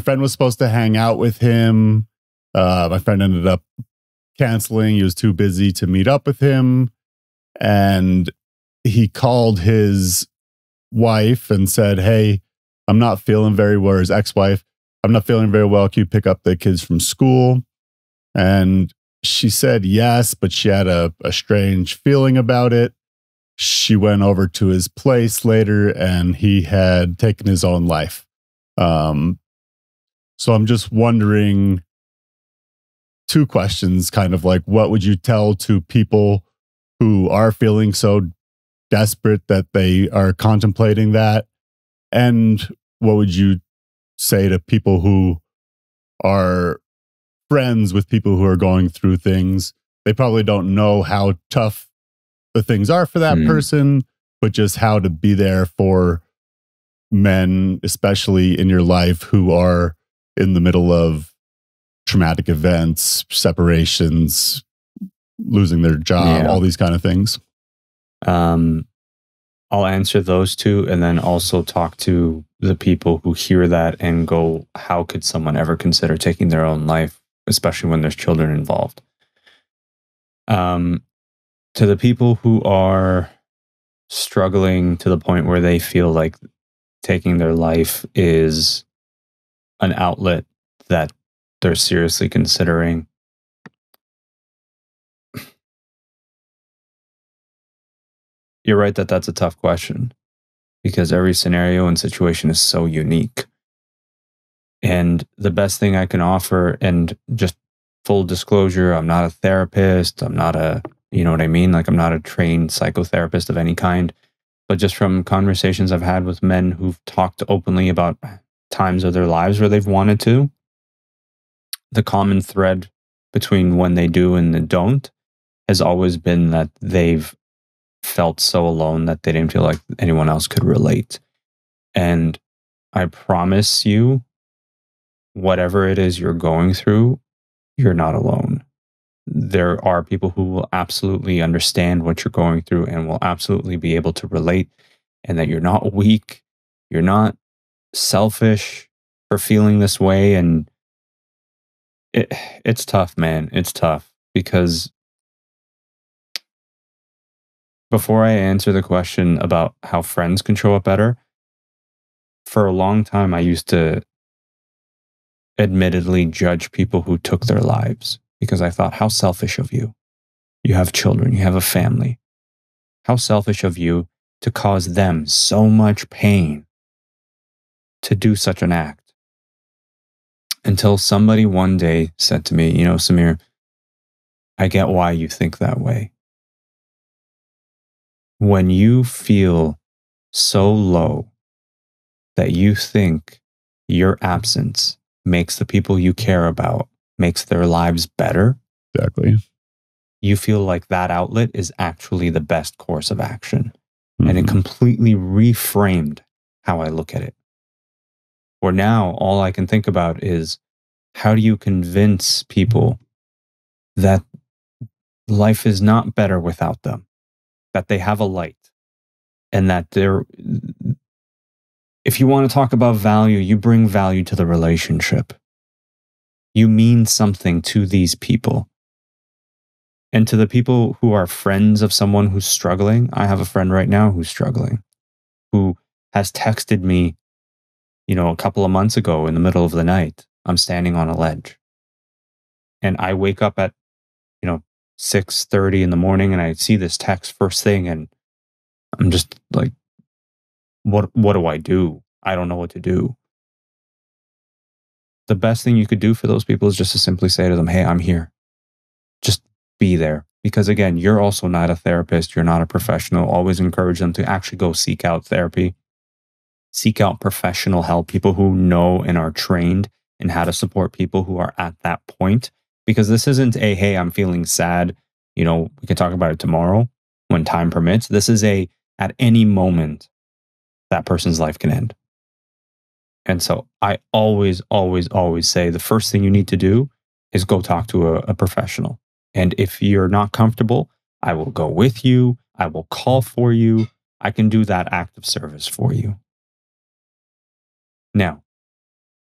friend was supposed to hang out with him. My friend ended up canceling. He was too busy to meet up with him. And he called his wife and said, hey, I'm not feeling very well. His ex-wife, I'm not feeling very well. Can you pick up the kids from school? And she said yes, but she had a strange feeling about it. She went over to his place later and he had taken his own life. So I'm just wondering, two questions, kind of like, what would you tell to people who are feeling so desperate that they are contemplating that? And what would you say to people who are friends with people who are going through things? They probably don't know how tough the things are for that person, but just how to be there for men, especially in your life, who are in the middle of traumatic events, separations, losing their job, all these kind of things. I'll answer those two and then also talk to the people who hear that and go, how could someone ever consider taking their own life, especially when there's children involved? To the people who are struggling to the point where they feel like taking their life is an outlet that they're seriously considering, you're right that that's a tough question, because every scenario and situation is so unique. And the best thing I can offer, and just full disclosure, I'm not a therapist. I'm not a, you know what I mean? Like, I'm not a trained psychotherapist of any kind, but just from conversations I've had with men who've talked openly about times of their lives where they've wanted to, the common thread between when they do and they don't has always been that they've felt so alone that they didn't feel like anyone else could relate. And I promise you, whatever it is you're going through, you're not alone. There are people who will absolutely understand what you're going through and will absolutely be able to relate, and that you're not weak, you're not selfish for feeling this way. And it's tough, man. It's tough, because before I answer the question about how friends can show up better, for a long time I used to admittedly judge people who took their lives, because I thought, how selfish of you. You have children, you have a family. How selfish of you to cause them so much pain to do such an act. Until somebody one day said to me, you know, Samir, I get why you think that way. When you feel so low that you think your absence makes the people you care about, makes their lives better, Exactly. you feel like that outlet is actually the best course of action. Mm-hmm. And it completely reframed how I look at it. Where now all I can think about is, how do you convince people that life is not better without them, that they have a light, and that they're, if you want to talk about value, you bring value to the relationship. You mean something to these people. And to the people who are friends of someone who's struggling, I have a friend right now who's struggling, who has texted me, you know, a couple of months ago in the middle of the night. I'm standing on a ledge. And I wake up at, 6:30 in the morning, and I see this text first thing, and I'm just like, what do I do? I don't know what to do. The best thing you could do for those people is just to simply say to them, hey, I'm here. Just be there. Because again, you're also not a therapist. You're not a professional. Always encourage them to actually go seek out therapy. Seek out professional help, people who know and are trained in how to support people who are at that point. Because this isn't a, hey, I'm feeling sad, we can talk about it tomorrow when time permits. This is at any moment, that person's life can end. And so I always, always, always say the first thing you need to do is go talk to a professional. And if you're not comfortable, I will go with you. I will call for you. I can do that act of service for you. Now,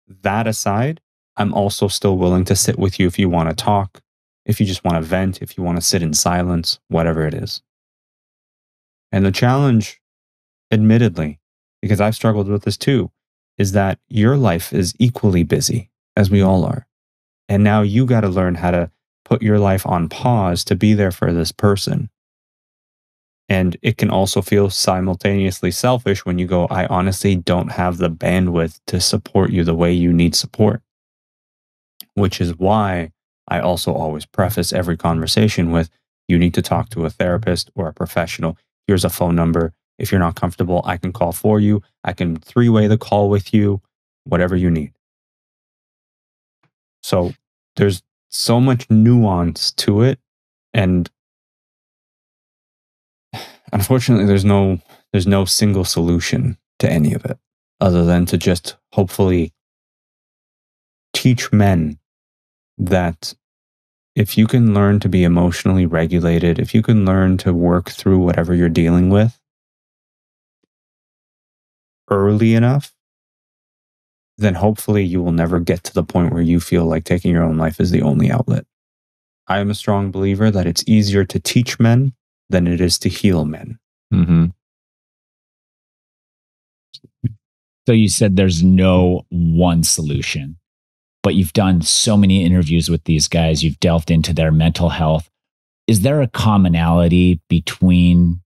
that aside, I'm also still willing to sit with you if you want to talk, if you just want to vent, if you want to sit in silence, whatever it is. And the challenge, admittedly, because I've struggled with this too, is that your life is equally busy, as we all are. And now you got to learn how to put your life on pause to be there for this person. And it can also feel simultaneously selfish when you go, I honestly don't have the bandwidth to support you the way you need support. Which is why I also always preface every conversation with, you need to talk to a therapist or a professional. Here's a phone number. If you're not comfortable, I can call for you. I can three-way the call with you, whatever you need. So there's so much nuance to it. And unfortunately, there's no single solution to any of it, other than to just hopefully teach men that if you can learn to be emotionally regulated, if you can learn to work through whatever you're dealing with, early enough, then hopefully you will never get to the point where you feel like taking your own life is the only outlet. I am a strong believer that it's easier to teach men than it is to heal men. Mm-hmm. So you said there's no one solution, but you've done so many interviews with these guys. You've delved into their mental health. Is there a commonality between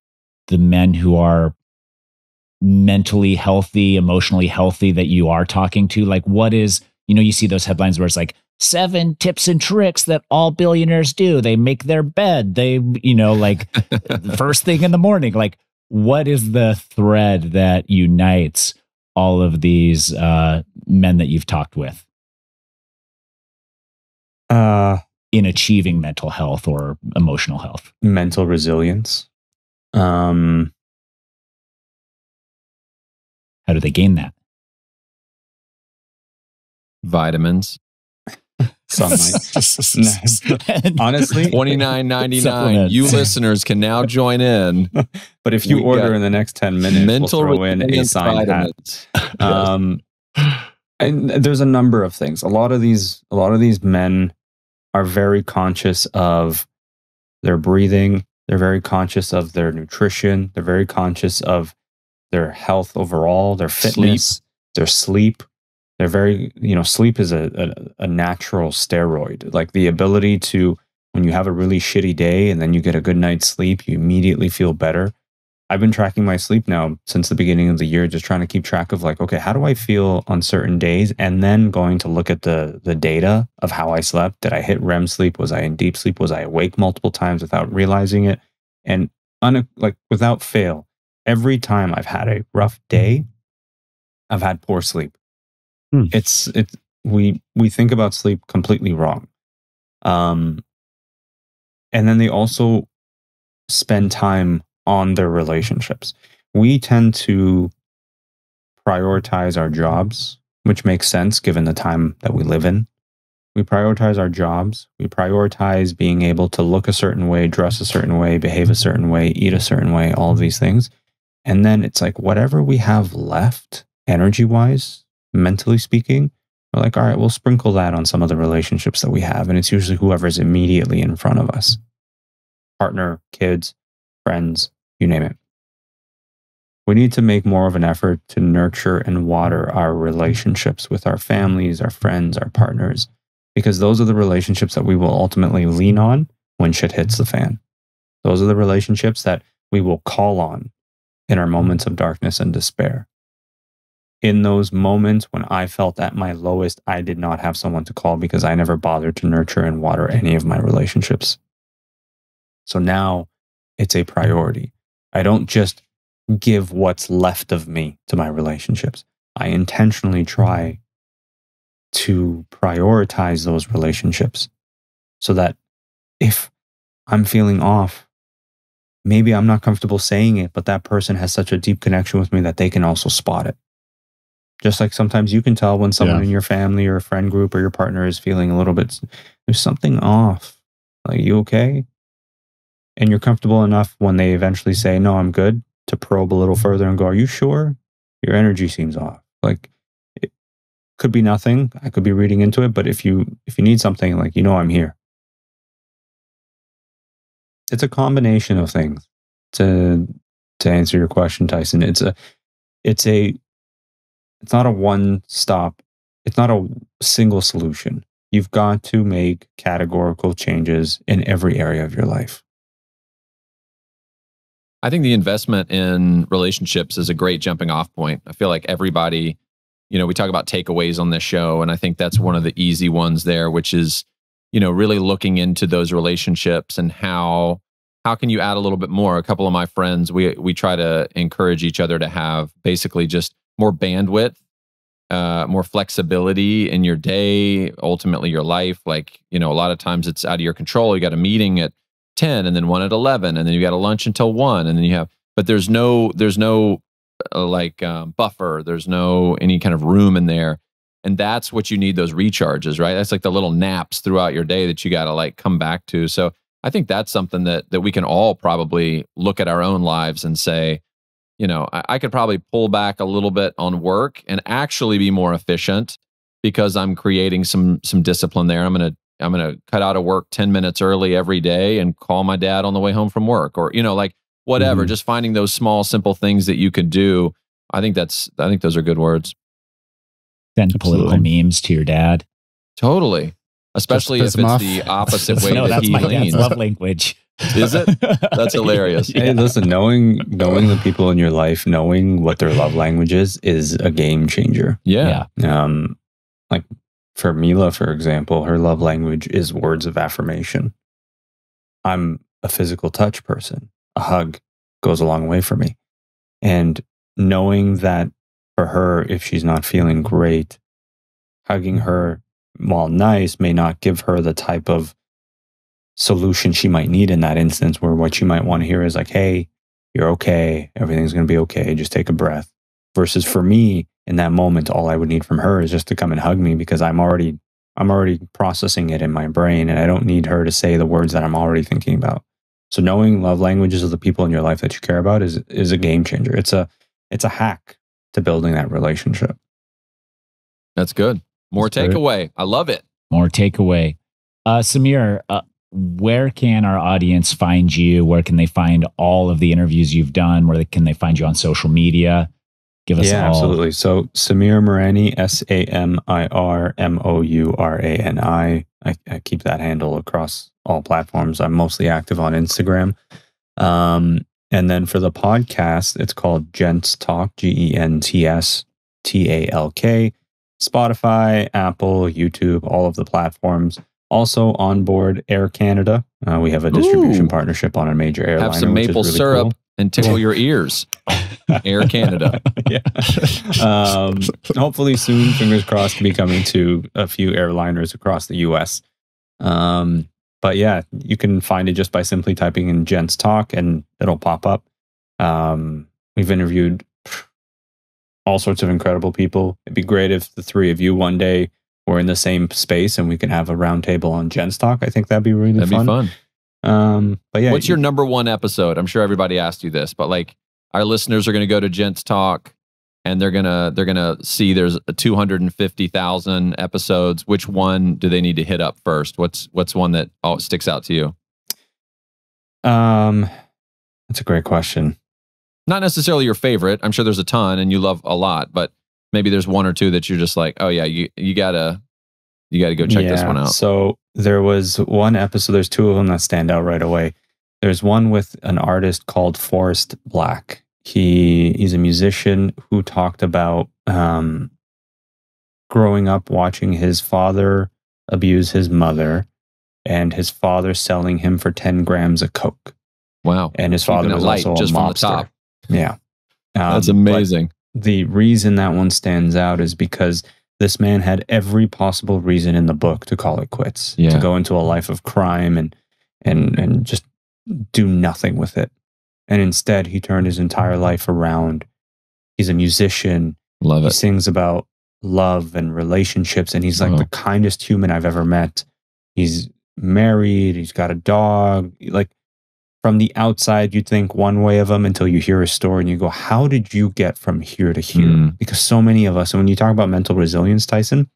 the men who are mentally healthy, emotionally healthy that you are talking to? Like, what is, you see those headlines where it's like 7 tips and tricks that all billionaires do. They make their bed. They, like first thing in the morning. Like, what is the thread that unites all of these men that you've talked with in achieving mental health or emotional health? Mental resilience. How do they gain that? Vitamins. Sunlight. Honestly, $29.99. You listeners can now join in. But if you order in the next 10 minutes, we'll throw in a signed hat. And there's a number of things. A lot of these men are very conscious of their breathing. They're very conscious of their nutrition. They're very conscious of their health overall, their fitness, their sleep. They're very, sleep is a natural steroid. Like the ability to, when you have a really shitty day and then you get a good night's sleep, you immediately feel better. I've been tracking my sleep now since the beginning of the year, just trying to keep track of like, okay, how do I feel on certain days? And then going to look at the data of how I slept. Did I hit REM sleep? Was I in deep sleep? Was I awake multiple times without realizing it? And without fail, every time I've had a rough day, I've had poor sleep. We think about sleep completely wrong. And then they also spend time on their relationships. We tend to prioritize our jobs, which makes sense given the time that we live in. We prioritize our jobs. We prioritize being able to look a certain way, dress a certain way, behave a certain way, eat a certain way, all of these things. And then it's like whatever we have left, energy-wise, mentally speaking, we're like, all right, we'll sprinkle that on some of the relationships that we have. And it's usually whoever's immediately in front of us. Partner, kids, friends, you name it. We need to make more of an effort to nurture and water our relationships with our families, our friends, our partners, because those are the relationships that we will ultimately lean on when shit hits the fan. Those are the relationships that we will call on in our moments of darkness and despair. In those moments when I felt at my lowest, I did not have someone to call because I never bothered to nurture and water any of my relationships. So now it's a priority. I don't just give what's left of me to my relationships. I intentionally try to prioritize those relationships so that if I'm feeling off, maybe I'm not comfortable saying it, but that person has such a deep connection with me that they can also spot it. Just like sometimes you can tell when someone in your family or friend group or your partner is feeling a little bit, there's something off. Like, you okay? And you're comfortable enough when they eventually say, no, I'm good, to probe a little further and go, are you sure? Your energy seems off. Like, it could be nothing. I could be reading into it, but if you need something, like, I'm here. It's a combination of things. To answer your question, Tyson, it's not a one stop. It's not a single solution. You've got to make categorical changes in every area of your life. I think the investment in relationships is a great jumping off point. I feel like everybody, we talk about takeaways on this show, and I think that's one of the easy ones there, which is, really looking into those relationships and how can you add a little bit more? A couple of my friends, we try to encourage each other to have basically just more bandwidth, more flexibility in your day, ultimately your life. Like, a lot of times it's out of your control. You got a meeting at 10 and then one at 11 and then you got a lunch until 1 and then but there's no buffer. There's no any kind of room in there. And that's what you need, those recharges, right? That's like the little naps throughout your day that you got to come back to. So I think that's something that we can all probably look at our own lives and say, I could probably pull back a little bit on work and actually be more efficient because I'm creating some discipline there. I'm gonna cut out of work 10 minutes early every day and call my dad on the way home from work, or like whatever. Just finding those small, simple things that you could do. I think those are good words. Send political memes to your dad. Totally, especially if it's the opposite way no, that that's he my leans. dad's love language. Is it? That's hilarious. Yeah. Hey, listen, knowing the people in your life, knowing what their love language is a game changer. Yeah. Like for Mila, for example, her love language is words of affirmation. I'm a physical touch person. A hug goes a long way for me. And knowing that for her, if she's not feeling great, hugging her, while nice, may not give her the type of solution she might need in that instance, where what she might want to hear is like, hey, you're okay. Everything's going to be okay. Just take a breath. Versus for me, in that moment, all I would need from her is just to come and hug me, because I'm already processing it in my brain, and I don't need her to say the words that I'm already thinking about. So knowing love languages of the people in your life that you care about is a game changer. It's a hack to building that relationship. That's good. More takeaway. I love it. More takeaway. Samir, where can our audience find you? Where can they find all of the interviews you've done? Where can they find you on social media? Give us all. Absolutely. So Samir Mourani, SAMIR MOURANI. I keep that handle across all platforms. I'm mostly active on Instagram. And then for the podcast, it's called Gents Talk, GENTS TALK. Spotify, Apple, YouTube, all of the platforms. Also on board Air Canada. We have a distribution partnership on a major airliner. Have some maple really syrup cool. and tickle your ears. Air Canada. Yeah. Hopefully soon, fingers crossed, to be coming to a few airliners across the US. But yeah, you can find it just by simply typing in Gents Talk and it'll pop up. We've interviewed all sorts of incredible people. It'd be great if the three of you one day were in the same space and we can have a roundtable on Gents Talk. I think that'd be really fun. That'd be fun. But yeah, what's your number one episode? I'm sure everybody asked you this, but like our listeners are going to go to Gents Talk and they're gonna see there's 250,000 episodes. Which one do they need to hit up first? What's one that sticks out to you? That's a great question. Not necessarily your favorite. I'm sure there's a ton and you love a lot, but maybe there's one or two that you're just like, oh yeah, you gotta go check this one out. So there was one episode. There's two of them that stand out right away. There's one with an artist called Forrest Black. He's a musician who talked about growing up watching his father abuse his mother, and his father selling him for 10 grams of coke. Wow! And his father was also a mobster. From the top. Yeah, that's amazing. The reason that one stands out is because this man had every possible reason in the book to call it quits, to go into a life of crime and just do nothing with it. And instead, he turned his entire life around. He's a musician. Love it. He sings about love and relationships, and he's like the kindest human I've ever met. He's married. He's got a dog. Like, from the outside, you'd think one way of him until you hear his story and you go, how did you get from here to here? Because so many of us, and when you talk about mental resilience, Tyson,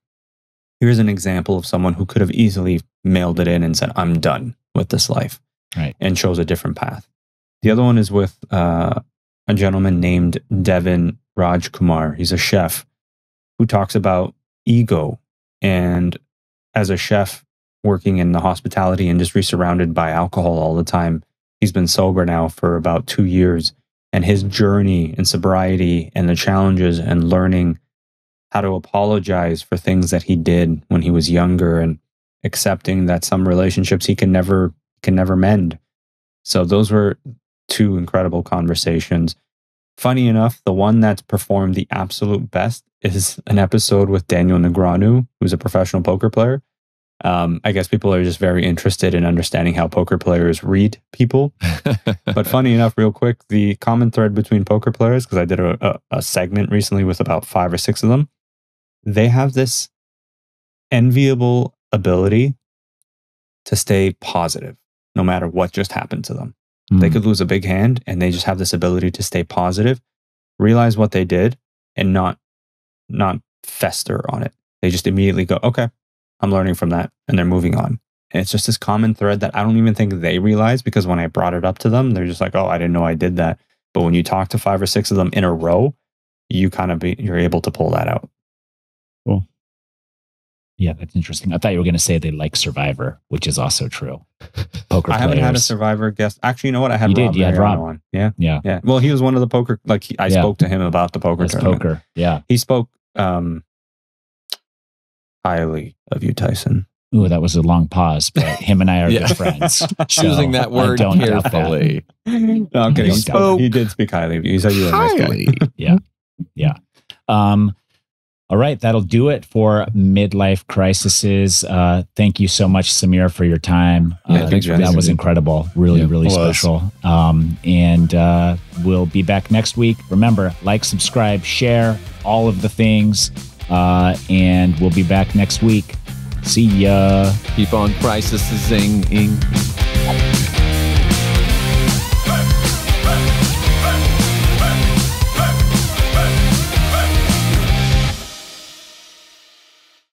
here's an example of someone who could have easily mailed it in and said, I'm done with this life, right, and chose a different path. The other one is with a gentleman named Devin Rajkumar. He's a chef who talks about ego. And as a chef working in the hospitality industry, surrounded by alcohol all the time, he's been sober now for about 2 years, and his journey in sobriety and the challenges and learning how to apologize for things that he did when he was younger, and accepting that some relationships he can never mend. So those were two incredible conversations. Funny enough, the one that's performed the absolute best is an episode with Daniel Negreanu, who's a professional poker player. I guess people are just very interested in understanding how poker players read people. But funny enough, real quick, the common thread between poker players, because I did a segment recently with about 5 or 6 of them, they have this enviable ability to stay positive no matter what just happened to them. They could lose a big hand and they just have this ability to stay positive, realize what they did, and not fester on it. They just immediately go, okay, I'm learning from that, and they're moving on. And it's just this common thread that I don't even think they realize, because when I brought it up to them, they're just like, oh, I didn't know I did that. But when you talk to 5 or 6 of them in a row, you're able to pull that out. Cool. Yeah, that's interesting. I thought you were going to say they like Survivor, which is also true. Poker I haven't had a Survivor guest. Actually, you know what? I had you Rob. Did. You had Rob on. Yeah. Yeah. Well, he was one of the poker. Like I spoke to him about the poker tournament. Poker. Yeah. He spoke highly of you, Tyson. Ooh, that was a long pause, but him and I are good friends. Choosing that word carefully. No, okay. He did speak highly of you. He said you were a nice guy. Yeah. All right, that'll do it for Midlife Crisisses. Thank you so much, Samir, for your time. That was incredible. Really special. And we'll be back next week. Remember, like, subscribe, share, all of the things. And we'll be back next week. See ya. Keep on crisising.